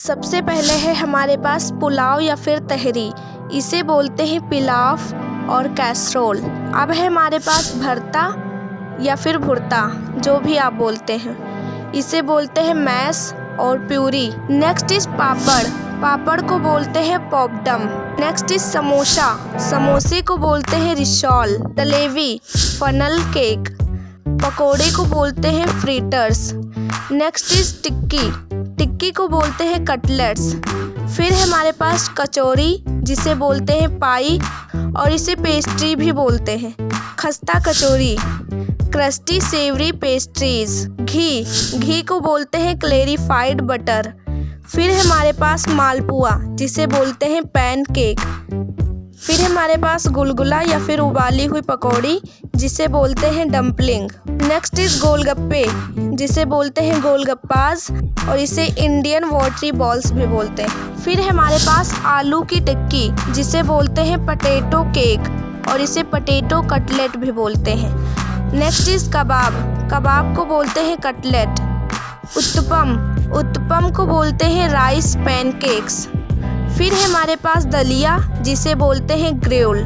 सबसे पहले है हमारे पास पुलाव या फिर तहरी, इसे बोलते हैं पिलाव और कैसरोल। अब है हमारे पास भरता या फिर भुर्ता, जो भी आप बोलते हैं, इसे बोलते हैं मैश और प्यूरी। नेक्स्ट इज पापड़, पापड़ को बोलते हैं पॉपडम। नेक्स्ट इज समोसा, समोसे को बोलते हैं रिशॉल। Jalebi, funnel cake. पकोड़े को बोलते हैं फ्रीटर्स। नेक्स्ट इज टिक्की, टिक्की को बोलते हैं कटलेट्स। फिर है हमारे पास कचौरी, जिसे बोलते हैं पाई और इसे पेस्ट्री भी बोलते हैं। खस्ता कचौरी, क्रस्टी सेवरी पेस्ट्रीज। घी, घी को बोलते हैं क्लेरिफाइड बटर। फिर है हमारे पास मालपुआ, जिसे बोलते हैं पैन केक। फिर हमारे पास गुलगुला या फिर उबाली हुई पकौड़ी, जिसे बोलते हैं डम्पलिंग। नेक्स्ट इज गोलगप्पे, जिसे बोलते हैं गोलगप्पाज और इसे इंडियन वाटरी बॉल्स भी बोलते हैं। फिर हमारे पास आलू की टिक्की, जिसे बोलते हैं पटेटो केक और इसे पटेटो कटलेट भी बोलते हैं। नेक्स्ट इज कबाब, कबाब को बोलते हैं कटलेट। उत्तपम, उत्तपम को बोलते हैं राइस पैनकेक्स। फिर है हमारे पास दलिया, जिसे बोलते हैं ग्रेउल।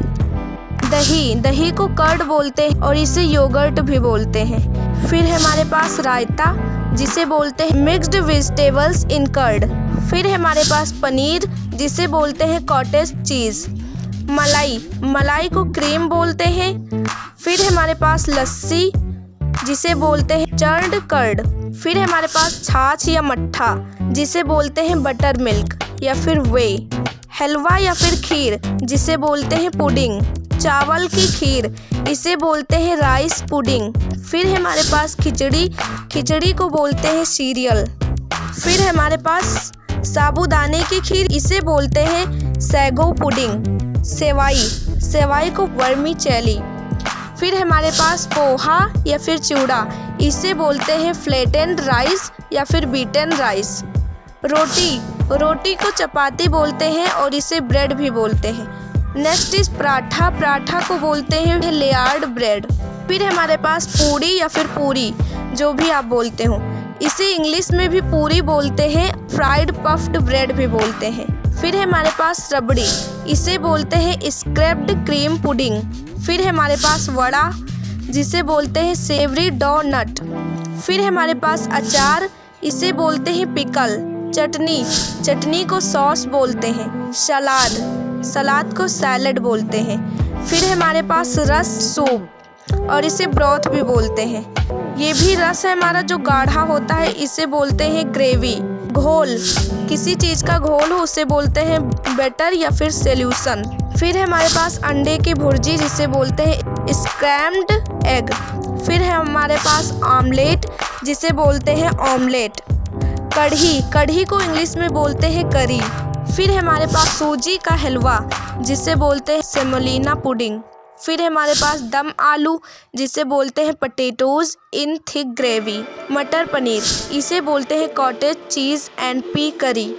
दही, दही को कर्ड बोलते हैं और इसे योगर्ट भी बोलते हैं। फिर है हमारे पास रायता, जिसे बोलते हैं मिक्स्ड वेजिटेबल्स इन कर्ड। फिर है हमारे पास पनीर, जिसे बोलते हैं कॉटेज चीज़। मलाई, मलाई को क्रीम बोलते हैं। फिर है हमारे पास लस्सी, जिसे बोलते हैं चर्ड कर्ड। फिर है हमारे पास छाछ या मट्ठा, जिसे बोलते हैं बटर मिल्क या फिर वे। हलवा या फिर खीर, जिसे बोलते हैं पुडिंग। चावल की खीर, इसे बोलते हैं राइस पुडिंग। फिर है हमारे पास खिचड़ी, खिचड़ी को बोलते हैं सीरियल। फिर है हमारे पास साबूदाने की खीर, इसे बोलते हैं सैगो पुडिंग। सेवाई, सेवाई को वर्मीचेली। फिर है हमारे पास पोहा या फिर चूड़ा, इसे बोलते हैं फ्लैटेंड राइस या फिर बीटन राइस। रोटी, रोटी को चपाती बोलते हैं और इसे ब्रेड भी बोलते हैं। नेक्स्ट इज पराठा, पराठा को बोलते हैं लेयर्ड ब्रेड। फिर हमारे पास पूड़ी या फिर पूरी, जो भी आप बोलते हो, इसे इंग्लिश में भी पूरी बोलते हैं, फ्राइड पफ्ड ब्रेड भी बोलते हैं। फिर है हमारे पास रबड़ी, इसे बोलते हैं स्क्रैप्ड क्रीम पुडिंग। फिर है हमारे पास वड़ा, जिसे बोलते हैं सेवरी डोनट। फिर है हमारे पास अचार, इसे बोलते हैं पिकल। चटनी, चटनी को सॉस बोलते हैं। सलाद, सलाद को सैलड बोलते हैं। फिर है हमारे पास रस, सूप और इसे ब्रॉथ भी बोलते हैं। ये भी रस है हमारा जो गाढ़ा होता है, इसे बोलते हैं ग्रेवी। घोल, किसी चीज़ का घोल हो उसे बोलते हैं बैटर या फिर सॉल्यूशन। फिर है हमारे पास अंडे की भुर्जी, जिसे बोलते हैं स्क्रैम्ड एग। फिर है हमारे पास आमलेट, जिसे बोलते हैं ऑमलेट। कढ़ी, कढ़ी को इंग्लिश में बोलते हैं करी। फिर है हमारे पास सूजी का हलवा, जिसे बोलते हैं सेमोलिना पुडिंग। फिर है हमारे पास दम आलू, जिसे बोलते हैं पटेटोज इन थिक ग्रेवी। मटर पनीर, इसे बोलते हैं कॉटेज चीज़ एंड पी करी।